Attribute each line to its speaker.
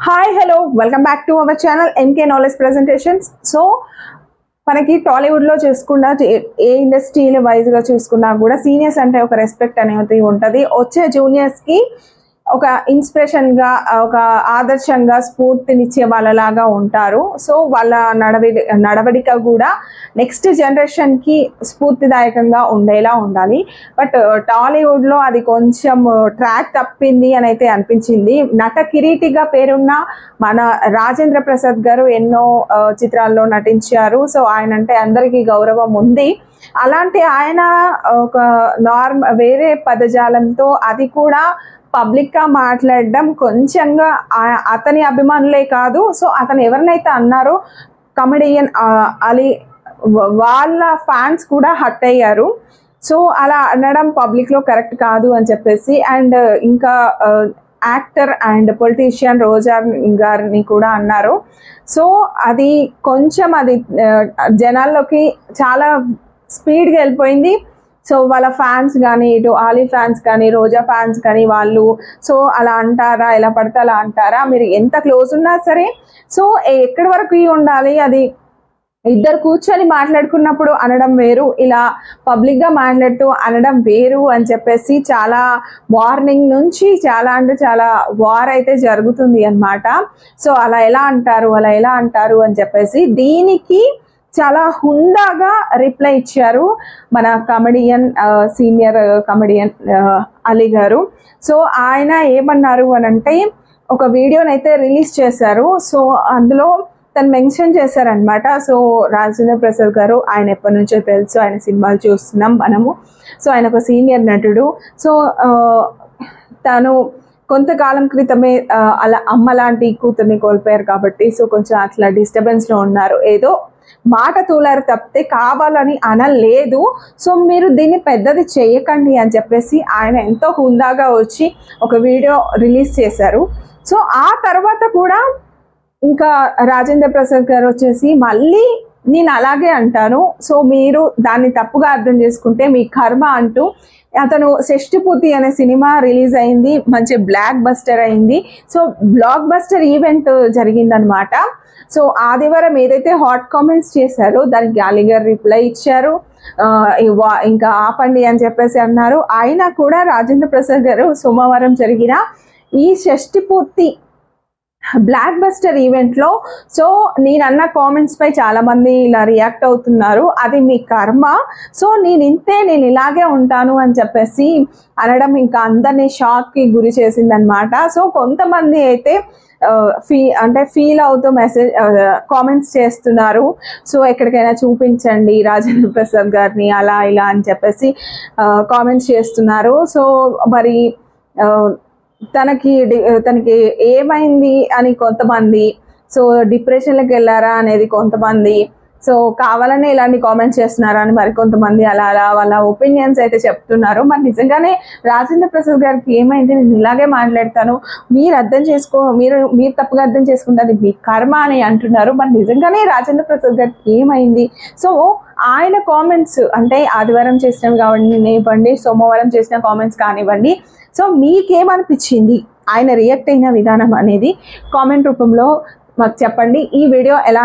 Speaker 1: Hi, hello, welcome back to our channel MK Knowledge Presentations. So, మనకి టాలీవుడ్ లో చూసుకున్నా ఏ ఇండస్ట్రీల wise గా చూసుకున్నా కూడా సీనియర్స్ అంటే ఒక రెస్పెక్ట్ అనేది ఉంటుంది. వచ్చే జూనియర్స్ కి ఒక ఇన్స్పిరేషన్ గా ఒక ఆదర్శంగా స్ఫూర్తినిచ్చే వాళ్ళలాగా ఉంటారు. సో వాళ్ళ నడవడిక కూడా నెక్స్ట్ జనరేషన్ కి స్ఫూర్తిదాయకంగా ఉండేలా ఉండాలి. బట్ టాలీవుడ్ లో అది కొంచెం ట్రాక్ తప్పింది అని అయితే అనిపించింది. నట కిరీటిగా పేరున్న మన రాజేంద్ర ప్రసాద్ గారు ఎన్నో చిత్రాల్లో నటించారు. సో ఆయన అంటే అందరికీ గౌరవం ఉంది. అలాంటి ఆయన ఒక వేరే పదజాలంతో అది కూడా పబ్లిక్ గా మాట్లాడడం కొంచెంగా అతని అభిమానులే కాదు, సో అతను ఎవరినైతే అన్నారో కమెడియన్ అలీ వాళ్ళ ఫ్యాన్స్ కూడా హట్ అయ్యారు. సో అలా అనడం పబ్లిక్ లో కరెక్ట్ కాదు అని చెప్పేసి, అండ్ ఇంకా యాక్టర్ అండ్ పొలిటీషియన్ రోజా గారిని కూడా అన్నారు. సో అది కొంచెం అది జనాల్లోకి చాలా స్పీడ్గా వెళ్ళిపోయింది. సో వాళ్ళ ఫ్యాన్స్ కానీ, ఇటు ఆలీ ఫ్యాన్స్ కానీ, రోజా ఫ్యాన్స్ కానీ వాళ్ళు సో అలా అంటారా, ఎలా పడితే అలా అంటారా, మీరు ఎంత క్లోజ్ ఉన్నా సరే సో ఎక్కడి వరకు ఉండాలి, అది ఇద్దరు కూర్చొని మాట్లాడుకున్నప్పుడు అనడం వేరు, ఇలా పబ్లిక్గా మాట్లాడుతూ అనడం వేరు అని చెప్పేసి చాలా వార్నింగ్ నుంచి చాలా అంటే చాలా వార్ అయితే జరుగుతుంది అన్నమాట. సో అలా ఎలా అంటారు అని చెప్పేసి దీనికి చాలా హుందాగా రిప్లై ఇచ్చారు మన కమెడియన్, సీనియర్ కమెడియన్ అలీ గారు. సో ఆయన ఏమన్నారు అని అంటే ఒక వీడియోనైతే రిలీజ్ చేశారు. సో అందులో తను మెన్షన్ చేశారనమాట. సో రాజేంద్ర ప్రసాద్ గారు ఆయన ఎప్పటి నుంచో తెలుసు, ఆయన సినిమాలు చూస్తున్నాం మనము. సో ఆయన ఒక సీనియర్ నటుడు. సో తను కొంతకాలం క్రితమే అలా అమ్మ లాంటి కూతుర్ని కోల్పోయారు కాబట్టి సో కొంచెం అట్లా డిస్టర్బెన్స్లో ఉన్నారు. ఏదో మాట తూలారు తప్పితే కావాలని అనలేదు. సో మీరు దీన్ని పెద్దది చేయకండి అని చెప్పేసి ఆయన ఎంతో హుందాగా వచ్చి ఒక వీడియో రిలీజ్ చేశారు. సో ఆ తర్వాత కూడా ఇంకా రాజేంద్ర ప్రసాద్ గారు వచ్చేసి మళ్ళీ నేను అలాగే అంటాను, సో మీరు దాన్ని తప్పుగా అర్థం చేసుకుంటే మీ కర్మ అంటూ అతను షష్టిపూర్తి అనే సినిమా రిలీజ్ అయింది, మంచి బ్లాక్ బస్టర్ అయింది. సో బ్లాక్ బస్టర్ ఈవెంట్ జరిగిందనమాట. సో ఆదివారం ఏదైతే హాట్ కామెంట్స్ చేశారో దానికి అలీ గారు రిప్లై ఇచ్చారు. ఇంకా ఆపండి అని చెప్పేసి అన్నారు. అయినా కూడా రాజేంద్ర ప్రసాద్ గారు సోమవారం జరిగిన ఈ షష్టిపూర్తి బ్లాక్ బస్టర్ ఈవెంట్లో సో నేను అన్న కామెంట్స్ పై చాలా మంది ఇలా రియాక్ట్ అవుతున్నారు, అది మీ కర్మ, సో నేను ఇలాగే ఉంటాను అని చెప్పేసి అనడం ఇంకా అందరినీ షాక్కి గురి చేసిందనమాట. సో కొంతమంది అయితే ఫీల్ అవుతూ కామెంట్స్ చేస్తున్నారు. సో ఎక్కడికైనా చూపించండి రాజేంద్ర ప్రసాద్ గారిని అలా ఇలా అని చెప్పేసి కామెంట్స్ చేస్తున్నారు. సో మరి తనకి ఏమైంది అని కొంతమంది, సో డిప్రెషన్లోకి వెళ్ళారా అనేది కొంతమంది, సో కావాలనే ఇలాంటి కామెంట్స్ చేస్తున్నారా అని మరికొంతమంది అలా వాళ్ళ ఒపీనియన్స్ అయితే చెప్తున్నారు. మరి నిజంగానే రాజేంద్ర ప్రసాద్ గారికి ఏమైంది, నేను ఇలాగే మాట్లాడతాను, మీరు తప్పుగా అర్థం చేసుకుంటారు, మీ కర్మ అని అంటున్నారు. మరి నిజంగానే రాజేంద్ర ప్రసాద్ గారికి ఏమైంది? సో ఆయన కామెంట్స్ అంటే ఆదివారం చేసినవి కానివ్వండి, సోమవారం చేసిన కామెంట్స్ కానివ్వండి, సో మీకేమనిపించింది, ఆయన రియాక్ట్ అయిన విధానం అనేది కామెంట్ రూపంలో మాకు చెప్పండి. ఈ వీడియో ఎలా